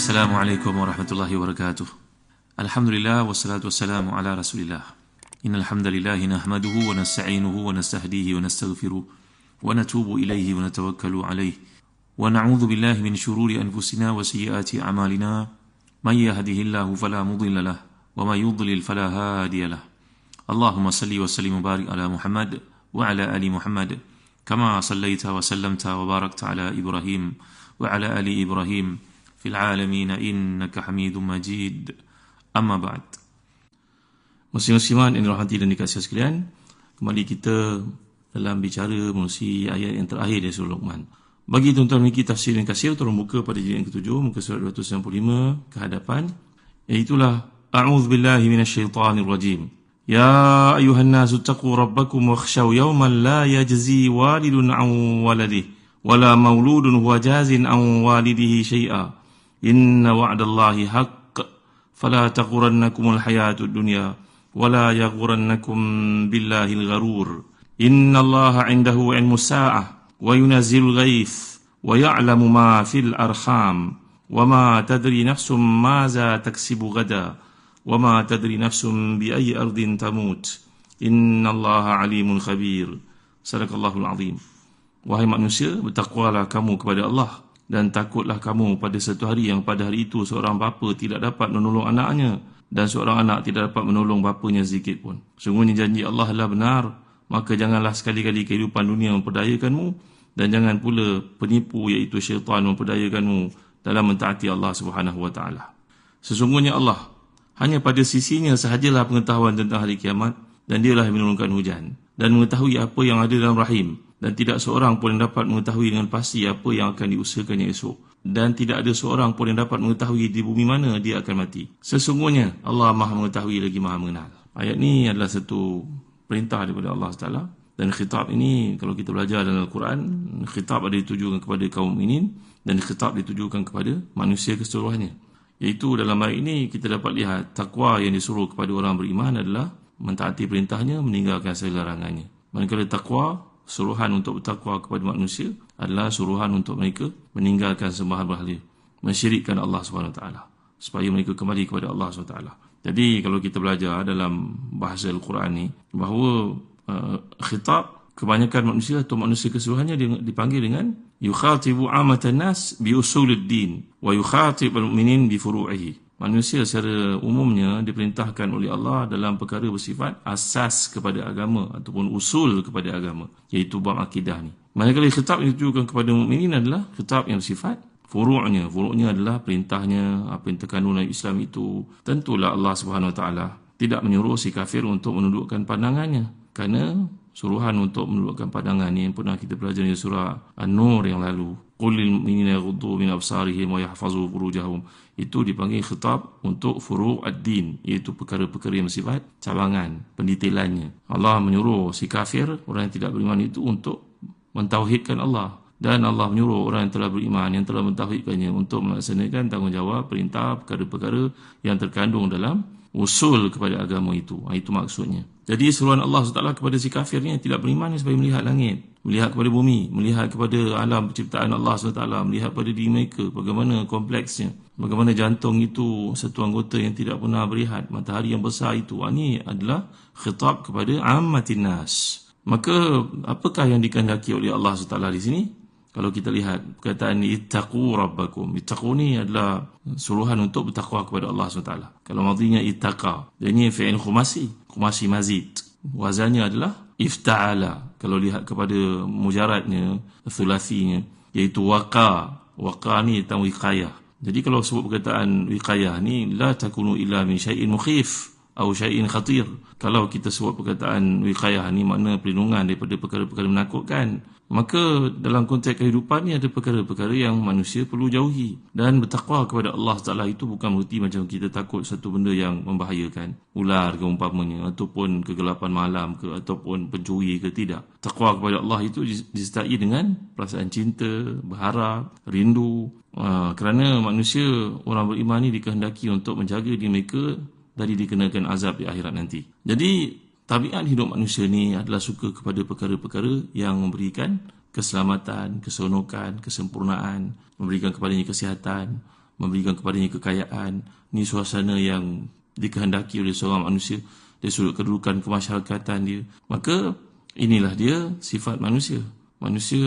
Assalamualaikum warahmatullahi wabarakatuh. Alhamdulillah wassalatu wassalamu ala Rasulillah. Innal hamdalillah nahmaduhu wa nasta'inuhu wa nastahdihi wa nastaghfiruh wa natubu ilaihi wa natawakkalu alaihi wa na'udzu billahi min shururi anfusina wa sayyiati a'malina. May yahdihillahu fala mudilla lahu wa may yudlil fala hadiya lahu. Allahumma salli wa sallim wa barik ala Muhammad wa ala ali Muhammad kama sallaita wa sallamta wa barakta ala Ibrahim wa ala ali Ibrahim fil alamin innaka Hamidum Majid. Amma ba'd. Muslim-muslimat yang dirahmati dan dikasihi sekalian, kembali kita dalam bicara mengurusi ayat yang terakhir dari surah Luqman. Bagi tuan-tuan memiliki tafsir yang kasih, tolong buka pada jilid yang ke-7, muka surat 295 ke hadapan, iaitulah a'udzubillahi minasyaitanir rajim. Ya ayuhan nasu taqu rabbakum wakhshaw yawman la yajzi walidun an waladihi wala mauludun huwa jazin an walidihi syai'a. Inna wa'dallahi haqq fala taghurannakumul hayatud dunya wala yaghurannakum billahil gharur. Innallaha 'indahu 'ilmus sa'ah wa yunazzilul ghaith wa ya'lamu ma fil arham wa ma tadri nafsum maza taksibu ghadan wa ma tadri nafsum bi ayyi ardin tamut. Innallaha 'alimun khabir. Sadaqallahul 'azim. Wahai manusia, bertakwalah kamu kepada Allah dan takutlah kamu pada satu hari yang pada hari itu seorang bapa tidak dapat menolong anaknya dan seorang anak tidak dapat menolong bapanya sedikit pun. Sungguhnya janji Allah adalah benar, maka janganlah sekali-kali kehidupan dunia memperdayakanmu dan jangan pula penipu iaitu syaitan memperdayakanmu dalam mentaati Allah Subhanahu wa taala. Sesungguhnya Allah hanya pada sisinya sahajalah pengetahuan tentang hari kiamat dan dialah yang menurunkan hujan dan mengetahui apa yang ada dalam rahim. Dan tidak seorang pun yang dapat mengetahui dengan pasti apa yang akan diusahakannya esok. Dan tidak ada seorang pun yang dapat mengetahui di bumi mana dia akan mati. Sesungguhnya Allah Maha mengetahui lagi Maha mengenal. Ayat ini adalah satu perintah daripada Allah Taala. Dan khitab ini kalau kita belajar dalam Al-Quran, khitab ada ditujukan kepada kaum mukminin dan khitab ditujukan kepada manusia keseluruhannya. Iaitu dalam ayat ini kita dapat lihat takwa yang disuruh kepada orang beriman adalah mentaati perintahnya, meninggalkan segala larangannya. Manakala takwa, suruhan untuk bertakwa kepada manusia adalah suruhan untuk mereka meninggalkan sembahan berhala, mensyirikkan Allah SWT, supaya mereka kembali kepada Allah SWT. Jadi kalau kita belajar dalam bahasa Al-Quran ni, bahawa khitab kebanyakan manusia atau manusia keseluruhannya dipanggil dengan yukhatibu amatan nas bi usuluddin wa yukhatibul mu'minin bi furu'ihi. Manusia secara umumnya diperintahkan oleh Allah dalam perkara bersifat asas kepada agama ataupun usul kepada agama, iaitu bab akidah ni. Manakala khitab yang ditujukan kepada mukminin adalah khitab yang bersifat furu'nya. Furu'nya adalah perintahnya, apa yang terkandung dalam Islam itu. Tentulah Allah Subhanahu Wa Taala tidak menyuruh si kafir untuk menundukkan pandangannya, kerana suruhan untuk menundukkan pandangan ni yang pernah kita belajar di surah An-Nur yang lalu. Qul lil mu'minina yaghuddu min absarihim wa yahfazu furujahum. Itu dipanggil khitab untuk furu' ad-din, iaitu perkara-perkara yang bersifat cabangan, pendetailannya. Allah menyuruh si kafir, orang yang tidak beriman itu, untuk mentauhidkan Allah. Dan Allah menyuruh orang yang telah beriman, yang telah mentauhidkannya, untuk melaksanakan tanggungjawab perintah perkara-perkara yang terkandung dalam usul kepada agama itu. Itu maksudnya. Jadi seruan Allah SWT kepada si kafir ni yang tidak beriman supaya melihat langit, melihat kepada bumi, melihat kepada alam penciptaan Allah SWT, melihat pada diri mereka, bagaimana kompleksnya, bagaimana jantung itu satu anggota yang tidak pernah berehat, matahari yang besar itu. Ini adalah khitab kepada ammatin nas. Maka apakah yang dikehendaki oleh Allah SWT di sini? Kalau kita lihat perkataan ittaqu rabbakum, ittaqu ni adalah suruhan untuk bertakwa kepada Allah SWT. Kalau madhinya ittaqa, dan ini fi'il khumasi mazid. Wazannya adalah ifta'ala. Kalau lihat kepada mujaradnya, thulasinya, iaitu waqa. Waqa ni tentang wiqayah. Jadi kalau sebut perkataan wiqayah ni, la takunu illa min syai'in mukhif atau syai'in khatir. Kalau kita sebut perkataan wiqayah ni makna perlindungan daripada perkara-perkara menakutkan, maka dalam konteks kehidupan ni ada perkara-perkara yang manusia perlu jauhi. Dan bertakwa kepada Allah Ta'ala itu bukan berarti macam kita takut satu benda yang membahayakan, ular ke umpamanya, ataupun kegelapan malam ke, ataupun pencuri ke, tidak. Takwa kepada Allah itu disertai dengan perasaan cinta, berharap, rindu, kerana manusia, orang beriman ni dikehendaki untuk menjaga diri mereka dari dikenakan azab di akhirat nanti. Jadi tabiat hidup manusia ni adalah suka kepada perkara-perkara yang memberikan keselamatan, keseronokan, kesempurnaan, memberikan kepadanya kesihatan, memberikan kepadanya kekayaan. Ini suasana yang dikehendaki oleh seorang manusia dari sudut kedudukan kemasyarakatan dia. Maka inilah dia sifat manusia. Manusia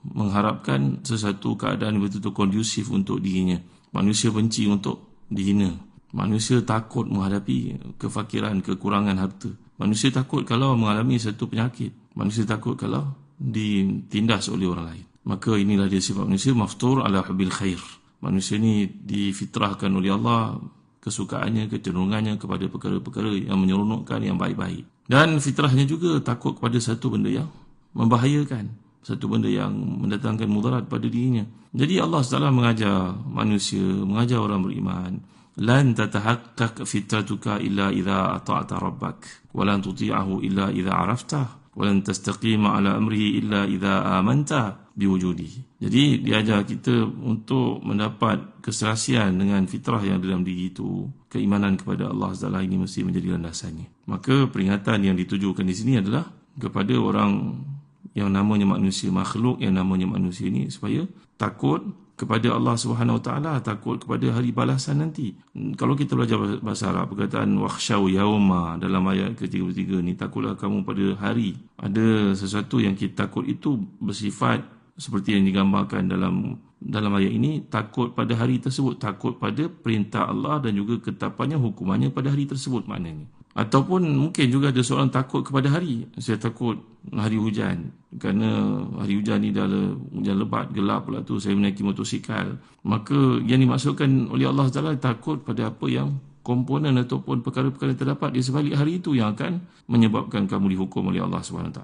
mengharapkan sesuatu keadaan yang betul-betul kondusif untuk dirinya. Manusia benci untuk dihina. Manusia takut menghadapi kefakiran, kekurangan harta. Manusia takut kalau mengalami satu penyakit. Manusia takut kalau ditindas oleh orang lain. Maka inilah dia sifat manusia, maftur ala hubbil khair. Manusia ni difitrahkan oleh Allah, kesukaannya, kecenderungannya kepada perkara-perkara yang menyeronokkan, yang baik-baik. Dan fitrahnya juga takut kepada satu benda yang membahayakan, satu benda yang mendatangkan mudarat pada dirinya. Jadi Allah SWT mengajar manusia, mengajar orang beriman, lan tatahaqqaq fitratuka illa idza ata'ta rabbak wa lan tuti'ahu illa idza araftah wa lan tastaqima ala amrihi illa idza amanta biwujudihi. Jadi diajar kita untuk mendapat keserasian dengan fitrah yang dalam diri itu. Keimanan kepada Allah SWT ini mesti menjadi landasannya. Maka peringatan yang ditujukan di sini adalah kepada orang yang namanya manusia, makhluk yang namanya manusia ini, supaya takut kepada Allah Subhanahu Wa Taala, takut kepada hari balasan nanti. Kalau kita belajar bahasa Arab, perkataan wakhshaw yauma dalam ayat ke-33 ni, takutlah kamu pada hari. Ada sesuatu yang kita takut itu bersifat seperti yang digambarkan dalam ayat ini, takut pada hari tersebut, takut pada perintah Allah dan juga ketetapannya, hukumannya pada hari tersebut maknanya. Ataupun mungkin juga ada seorang takut kepada hari. Saya takut hari hujan, kerana hari hujan ni dah hujan lebat, gelap pula tu, saya menaiki motosikal. Maka yang dimaksudkan oleh Allah Taala takut pada apa yang komponen ataupun perkara-perkara yang terdapat di sebalik hari itu yang akan menyebabkan kamu dihukum oleh Allah SWT.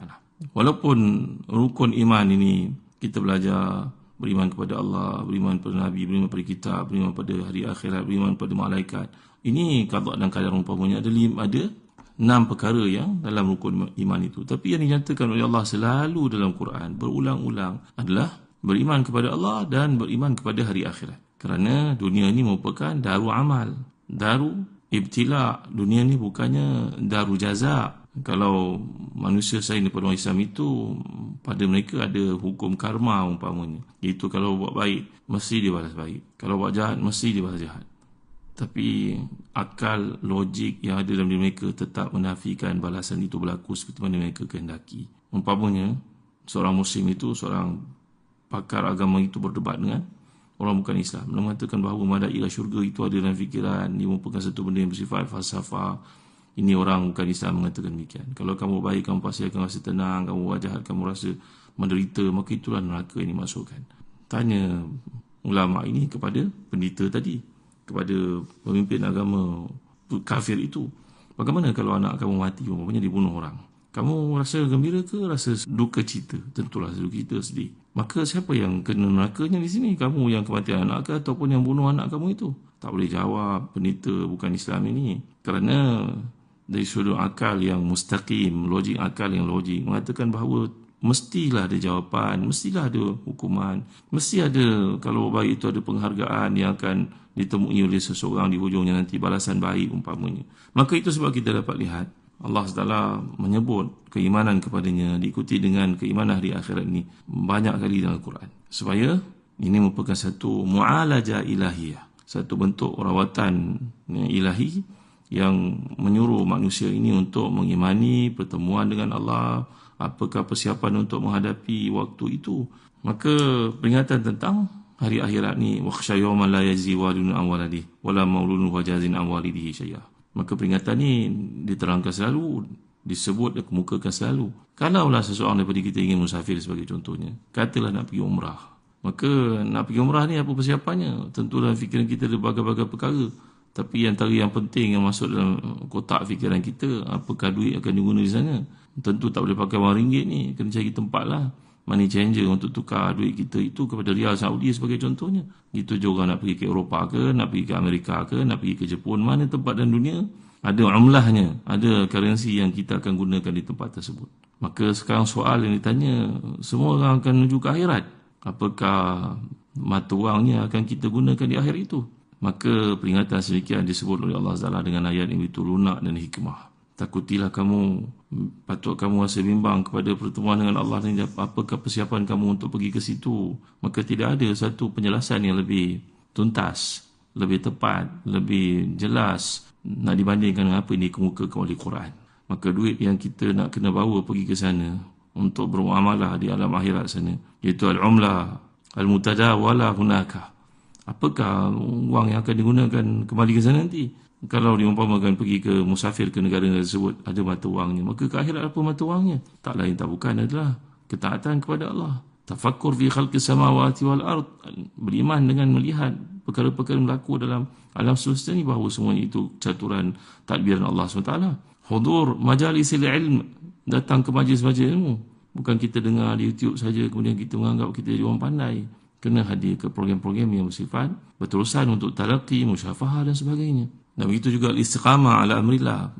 Walaupun rukun iman ini kita belajar beriman kepada Allah, beriman kepada Nabi, beriman kepada kitab, beriman pada hari akhirat, beriman kepada malaikat. Ini qada dan qadar umpamanya ada 6 perkara yang dalam rukun iman itu. Tapi yang dinyatakan oleh Allah selalu dalam Quran berulang-ulang adalah beriman kepada Allah dan beriman kepada hari akhirat. Kerana dunia ini merupakan daru amal, daru ibtila. Dunia ini bukannya daru jaza. Kalau manusia selain daripada orang Islam itu, pada mereka ada hukum karma umpamanya. Iaitu kalau buat baik, mesti dia balas baik. Kalau buat jahat, mesti dia balas jahat. Tapi akal, logik yang ada dalam diri mereka tetap menafikan balasan itu berlaku seperti mana mereka kehendaki. Umpamanya, seorang Muslim itu, seorang pakar agama itu berdebat dengan orang bukan Islam. Dia mengatakan bahawa madailah syurga itu ada dalam fikiran. Dia merupakan satu benda yang bersifat falsafah. Ini orang bukan Islam mengatakan demikian. Kalau kamu baik, kamu pasti akan rasa tenang. Kamu buat jahat, kamu rasa menderita. Maka itulah neraka yang dimasukkan. Tanya ulama ini kepada pendeta tadi, kepada pemimpin agama kafir itu, bagaimana kalau anak kamu mati, umpamanya dibunuh orang? Kamu rasa gembira ke rasa duka cita? Tentulah duka cita, sedih. Maka siapa yang kena nerakanya di sini? Kamu yang kematian anak ke ataupun yang bunuh anak kamu itu? Tak boleh jawab pendeta bukan Islam ini. Kerana dari sudut akal yang mustaqim, logik akal yang logik, mengatakan bahawa mestilah ada jawapan, mestilah ada hukuman, mesti ada, kalau baik itu ada penghargaan yang akan ditemui oleh seseorang di hujungnya nanti, balasan baik umpamanya. Maka itu sebab kita dapat lihat Allah SWT menyebut keimanan kepadanya diikuti dengan keimanan hari akhirat ini banyak kali dalam Al-Quran, supaya ini merupakan satu mu'alajah ilahiyah, satu bentuk rawatan ilahi yang menyuruh manusia ini untuk mengimani pertemuan dengan Allah. Apakah persiapan untuk menghadapi waktu itu? Maka peringatan tentang hari akhirat ni, wakhsha yawman la yajzi walidun an waladihi wala mauludun huwa jazin an walidihi syai'a. Maka peringatan ni diterangkan selalu, disebut dan kemukakan selalu. Kalaulah seseorang daripada kita ingin musafir sebagai contohnya, katalah nak pergi umrah. Maka nak pergi umrah ni apa persiapannya? Tentu dalam fikiran kita ada berbagai-bagai perkara. Tapi antara yang penting yang masuk dalam kotak fikiran kita, apakah duit akan digunakan di sana? Tentu tak boleh pakai wang ringgit ni, kena cari tempat lah, money changer untuk tukar duit kita itu kepada rial Saudi sebagai contohnya. Itu juga nak pergi ke Eropah ke, nak pergi ke Amerika ke, nak pergi ke Jepun, mana tempat dalam dunia ada umlahnya, ada currency yang kita akan gunakan di tempat tersebut. Maka sekarang soal yang ditanya, semua orang akan menuju ke akhirat. Apakah mata wangnya akan kita gunakan di akhir itu? Maka peringatan sedemikian disebut oleh Allah SWT dengan ayat yang begitu lunak dan hikmah. Takutilah kamu, patut kamu rasa bimbang kepada pertemuan dengan Allah dan apakah persiapan kamu untuk pergi ke situ. Maka tidak ada satu penjelasan yang lebih tuntas lebih tepat, lebih jelas nak dibandingkan dengan apa yang dikemukakan oleh Quran. Maka duit yang kita nak kena bawa pergi ke sana untuk bermuamalah di alam akhirat sana, iaitu al-umlah al-mutadawala hunaka. Apakah wang yang akan digunakan kembali ke sana nanti? Kalau diumpamakan pergi ke musafir ke negara-negara tersebut, ada mata wangnya, maka ke akhirat apa mata wangnya? Tak lain tak bukan adalah ketaatan kepada Allah. Tafakkur fi khalqis samawati wal ard, beriman dengan melihat perkara-perkara yang berlaku dalam alam semesta ni, bahawa semuanya itu caturan tadbiran Allah SWT. Hudur majalisil ilm, datang ke majlis-majlis ilmu. Bukan kita dengar di YouTube saja kemudian kita menganggap kita jadi orang pandai. Kena hadir ke program-program yang bersifat berterusan untuk talaqi, musyafahah dan sebagainya. Dan begitu juga istiqamah ala amrillah,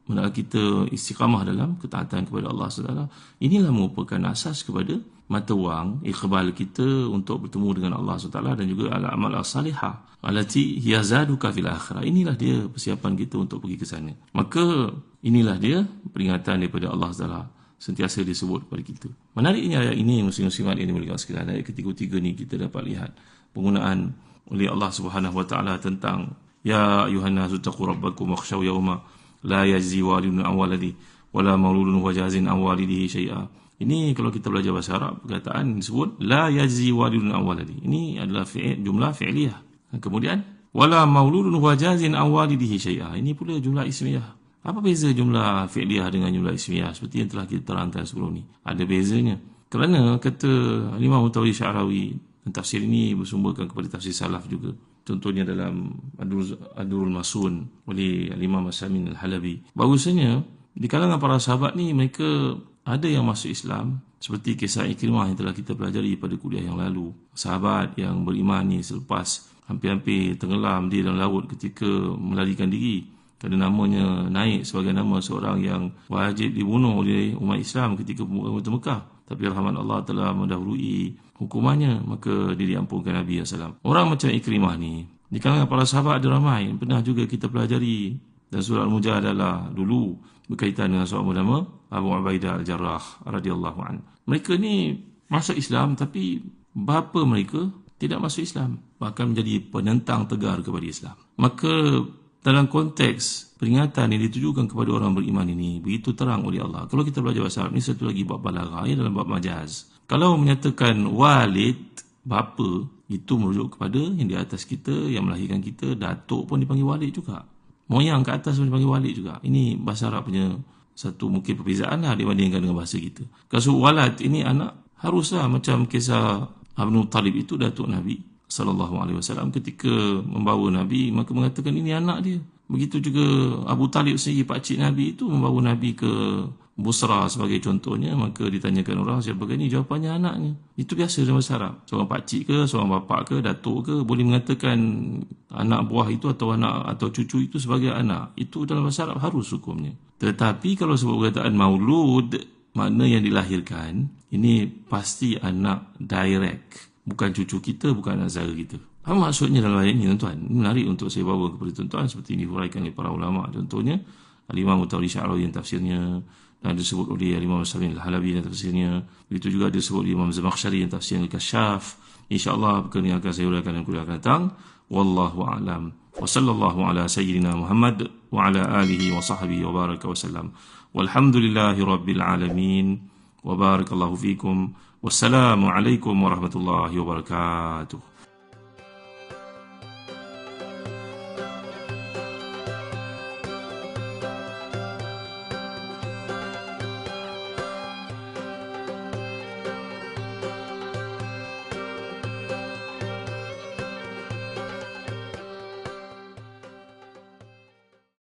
menaklah kita istiqamah dalam ketaatan kepada Allah SWT. Inilah merupakan asas kepada mata wang iqbal kita untuk bertemu dengan Allah SWT, dan juga ala amal as-salihah allati hiya zaduka fil akhirah. Inilah dia persiapan kita untuk pergi ke sana. Maka inilah dia peringatan daripada Allah SWT, sentiasa disebut kepada kita. Menariknya ayat ini, muslim-muslimat yang dimuliakan sekalian, ayat ketiga-tiga ni kita dapat lihat penggunaan oleh Allah Subhanahu wa taala tentang ya ayuhan nasu taqu rabbakum wakhshaw yawma la yajzi walidun an waladi wala mauludun huwa jazin an walidihi syai'a. Ini kalau kita belajar bahasa Arab, perkataan disebut la yajzi walidun an waladi. Ini adalah jumlah fi'liyah. Kemudian wala mauludun huwa jazin an walidihi syai'a. Ini pula jumlah ismiyah. Apa beza jumlah fi'liyah dengan jumlah ismiyah? Seperti yang telah kita terangkan sebelum ni, ada bezanya. Kerana kata Imam Mutawi Sya'rawi, dan tafsir ini bersumberkan kepada tafsir salaf juga. Contohnya dalam Ad-Durrul Masun oleh Imam As-Samin Al-Halabi, bahawasanya di kalangan para sahabat ni, mereka ada yang masuk Islam, seperti kisah Ikrimah yang telah kita pelajari pada kuliah yang lalu. Sahabat yang beriman ni selepas hampir-hampir tenggelam di dalam laut ketika melarikan diri, kerana namanya naik sebagai nama seorang yang wajib dibunuh oleh umat Islam ketika pembukaan Mekah. Tapi rahmat Allah telah mendahului hukumannya, maka dia diampunkan Nabi SAW. Orang macam Ikrimah ni, di kalangan para sahabat ada ramai. Pernah juga kita pelajari dan surah Al-Mujadalah dulu berkaitan dengan seorang bernama Abu Ubaidah Al-Jarrah radhiyallahu anhu. Mereka ni masuk Islam, tapi bapa mereka tidak masuk Islam, bahkan menjadi penentang tegar kepada Islam. Maka dalam konteks peringatan yang ditujukan kepada orang beriman ini begitu terang oleh Allah. Kalau kita belajar bahasa Arab ni, satu lagi bab balaghah, dalam bab majaz. Kalau menyatakan walid, bapa, itu merujuk kepada yang di atas kita, yang melahirkan kita. Datuk pun dipanggil walid juga, moyang ke atas pun dipanggil walid juga. Ini bahasa Arab punya satu mungkin perbezaan lah dibandingkan dengan bahasa kita. Kalau walad ini anak, haruslah macam kisah Abdul Talib itu, datuk Nabi SAW ketika membawa Nabi, maka mengatakan ini anak dia. Begitu juga Abu Talib sendiri, pakcik Nabi itu, membawa Nabi ke Busra sebagai contohnya, maka ditanyakan orang siapakah ini, jawapannya anaknya. Itu biasa dalam bahasa Arab. Seorang pakcik ke, seorang bapak ke, datuk ke, boleh mengatakan anak buah itu atau anak atau cucu itu sebagai anak. Itu dalam bahasa Arab harus hukumnya. Tetapi kalau sebut perkataan maulud, makna yang dilahirkan, ini pasti anak direct, bukan cucu kita, bukan anak saudara kita. Apa maksudnya dalam ayat ini, tuan-tuan? Ini menarik untuk saya bawa kepada tuan-tuan, seperti ini dihuraikan oleh para ulama. Contohnya Al-Imam Mutawi Sya'rawi yang tafsirnya, dan disebut oleh Imam As-Samin Al-Halabi yang tafsirnya. Begitu juga disebut oleh Imam Zamakhsyari yang tafsirnya Al-Kasyaf. InsyaAllah perkara yang akan saya uraikan dan kuliah akan datang. Wallahu a'lam. Wa sallallahu ala sayyidina Muhammad wa ala alihi wa sahbihi wa baraka wa sallam. Walhamdulillahi rabbil alamin. Wa barakallahu fikum. Wassalamu alaikum warahmatullahi wabarakatuh.